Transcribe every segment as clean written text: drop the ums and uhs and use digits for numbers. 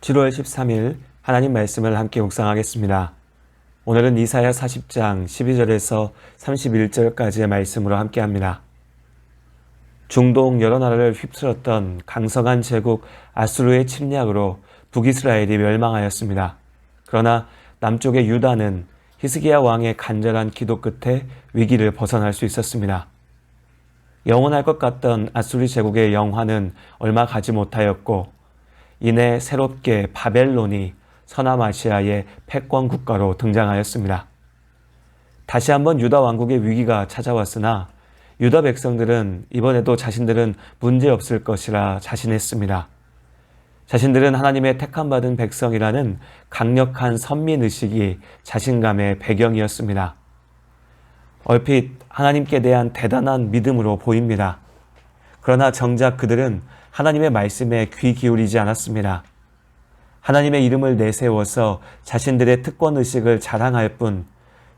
7월 13일 하나님 말씀을 함께 묵상하겠습니다. 오늘은 이사야 40장 12절에서 31절까지의 말씀으로 함께합니다. 중동 여러 나라를 휩쓸었던 강성한 제국 아수르의 침략으로 북이스라엘이 멸망하였습니다. 그러나 남쪽의 유다는 히스기야 왕의 간절한 기도 끝에 위기를 벗어날 수 있었습니다. 영원할 것 같던 아수르 제국의 영화는 얼마 가지 못하였고 이내 새롭게 바벨론이 서남아시아의 패권 국가로 등장하였습니다. 다시 한번 유다 왕국의 위기가 찾아왔으나 유다 백성들은 이번에도 자신들은 문제없을 것이라 자신했습니다. 자신들은 하나님의 택함받은 백성이라는 강력한 선민의식이 자신감의 배경이었습니다. 얼핏 하나님께 대한 대단한 믿음으로 보입니다. 그러나 정작 그들은 하나님의 말씀에 귀 기울이지 않았습니다. 하나님의 이름을 내세워서 자신들의 특권의식을 자랑할 뿐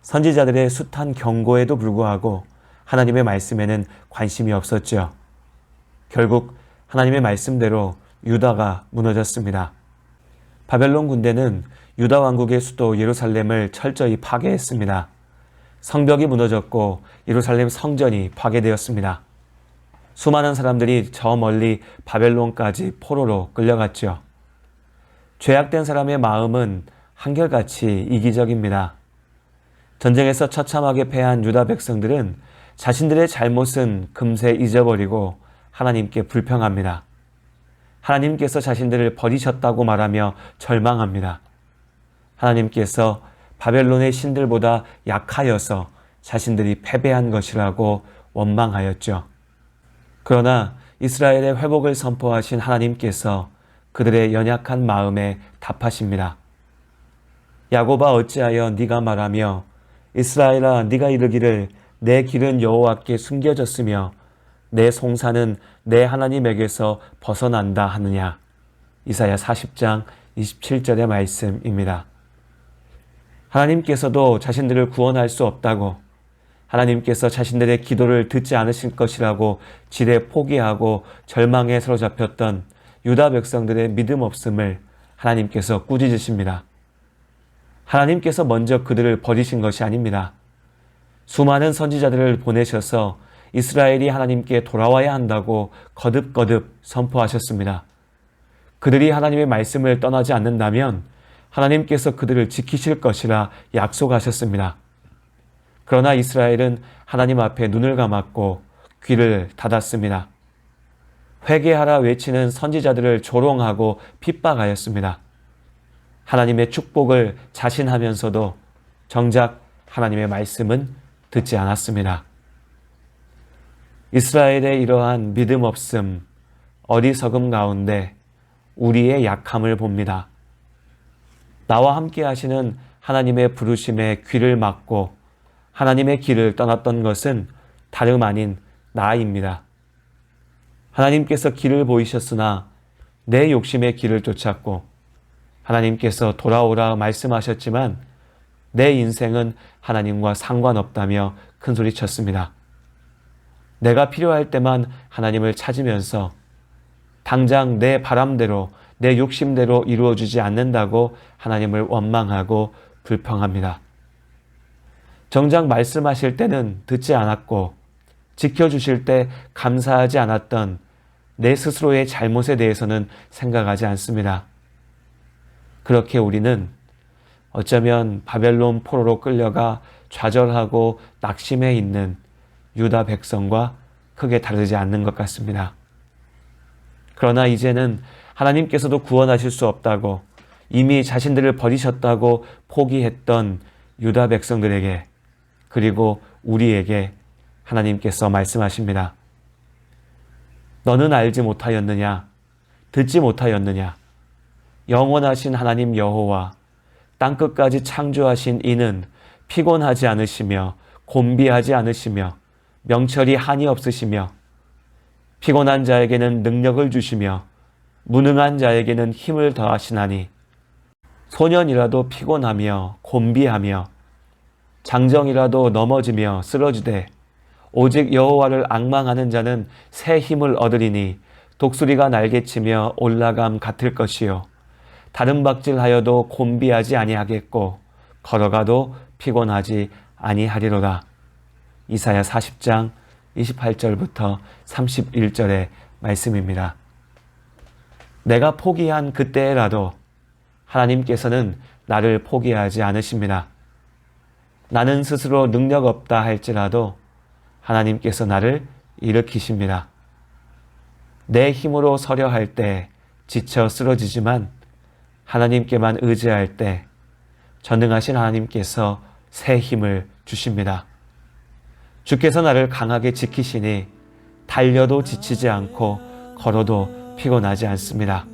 선지자들의 숱한 경고에도 불구하고 하나님의 말씀에는 관심이 없었죠. 결국 하나님의 말씀대로 유다가 무너졌습니다. 바벨론 군대는 유다 왕국의 수도 예루살렘을 철저히 파괴했습니다. 성벽이 무너졌고 예루살렘 성전이 파괴되었습니다. 수많은 사람들이 저 멀리 바벨론까지 포로로 끌려갔죠. 죄악된 사람의 마음은 한결같이 이기적입니다. 전쟁에서 처참하게 패한 유다 백성들은 자신들의 잘못은 금세 잊어버리고 하나님께 불평합니다. 하나님께서 자신들을 버리셨다고 말하며 절망합니다. 하나님께서 바벨론의 신들보다 약하여서 자신들이 패배한 것이라고 원망하였죠. 그러나 이스라엘의 회복을 선포하신 하나님께서 그들의 연약한 마음에 답하십니다. 야곱아 어찌하여 네가 말하며 이스라엘아 네가 이르기를 내 길은 여호와께 숨겨졌으며 내 송사는 내 하나님에게서 벗어난다 하느냐. 이사야 40장 27절의 말씀입니다. 하나님께서도 자신들을 구원할 수 없다고, 하나님께서 자신들의 기도를 듣지 않으실 것이라고 지레 포기하고 절망에 사로잡혔던 유다 백성들의 믿음 없음을 하나님께서 꾸짖으십니다. 하나님께서 먼저 그들을 버리신 것이 아닙니다. 수많은 선지자들을 보내셔서 이스라엘이 하나님께 돌아와야 한다고 거듭거듭 선포하셨습니다. 그들이 하나님의 말씀을 떠나지 않는다면 하나님께서 그들을 지키실 것이라 약속하셨습니다. 그러나 이스라엘은 하나님 앞에 눈을 감았고 귀를 닫았습니다. 회개하라 외치는 선지자들을 조롱하고 핍박하였습니다. 하나님의 축복을 자신하면서도 정작 하나님의 말씀은 듣지 않았습니다. 이스라엘의 이러한 믿음 없음, 어리석음 가운데 우리의 약함을 봅니다. 나와 함께 하시는 하나님의 부르심에 귀를 막고 하나님의 길을 떠났던 것은 다름 아닌 나입니다. 하나님께서 길을 보이셨으나 내 욕심의 길을 쫓았고 하나님께서 돌아오라 말씀하셨지만 내 인생은 하나님과 상관없다며 큰소리쳤습니다. 내가 필요할 때만 하나님을 찾으면서 당장 내 바람대로 내 욕심대로 이루어지지 않는다고 하나님을 원망하고 불평합니다. 정작 말씀하실 때는 듣지 않았고 지켜주실 때 감사하지 않았던 내 스스로의 잘못에 대해서는 생각하지 않습니다. 그렇게 우리는 어쩌면 바벨론 포로로 끌려가 좌절하고 낙심해 있는 유다 백성과 크게 다르지 않는 것 같습니다. 그러나 이제는 하나님께서도 구원하실 수 없다고 이미 자신들을 버리셨다고 포기했던 유다 백성들에게 그리고 우리에게 하나님께서 말씀하십니다. 너는 알지 못하였느냐? 듣지 못하였느냐? 영원하신 하나님 여호와 땅끝까지 창조하신 이는 피곤하지 않으시며 곤비하지 않으시며 명철이 한이 없으시며 피곤한 자에게는 능력을 주시며 무능한 자에게는 힘을 더하시나니 소년이라도 피곤하며 곤비하며 장정이라도 넘어지며 쓰러지되 오직 여호와를 앙망하는 자는 새 힘을 얻으리니 독수리가 날개치며 올라감 같을 것이요 다른 박질하여도 곤비하지 아니하겠고 걸어가도 피곤하지 아니하리로다. 이사야 40장 28절부터 31절의 말씀입니다. 내가 포기한 그때라도 하나님께서는 나를 포기하지 않으십니다. 나는 스스로 능력 없다 할지라도 하나님께서 나를 일으키십니다. 내 힘으로 서려 할 때 지쳐 쓰러지지만 하나님께만 의지할 때 전능하신 하나님께서 새 힘을 주십니다. 주께서 나를 강하게 지키시니 달려도 지치지 않고 걸어도 피곤하지 않습니다.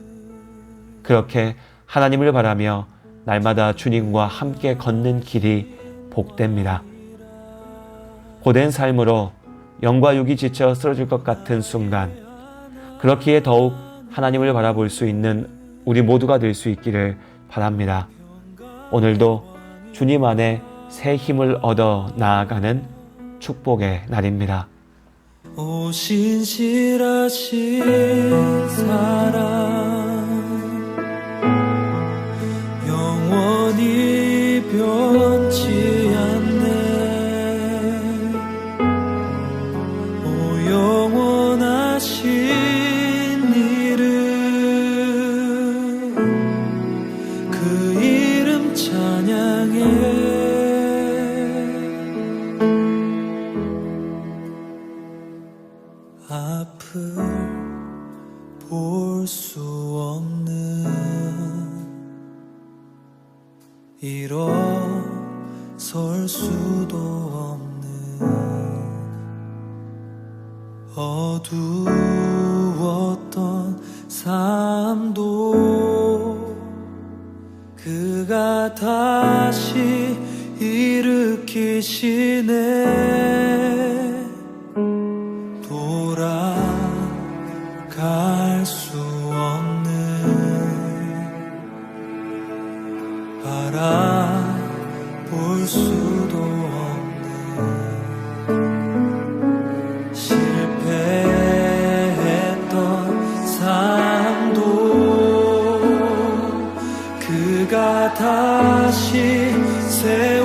그렇게 하나님을 바라며 날마다 주님과 함께 걷는 길이 복됩니다. 고된 삶으로 영과 육이 지쳐 쓰러질 것 같은 순간, 그렇기에 더욱 하나님을 바라볼 수 있는 우리 모두가 될 수 있기를 바랍니다. 오늘도 주님 안에 새 힘을 얻어 나아가는 축복의 날입니다. 오 신실하신 사랑 영원히 변치 않네. 오 영원하신 이름 그 이름 찬양해. 앞을 볼 수 없는 일어설 수도 없는 어두웠던 삶도 그가 다시 일으키시네. 돌아갈 수 없는 바라볼 수도 없는 실패했던 삶도 그가 다시 새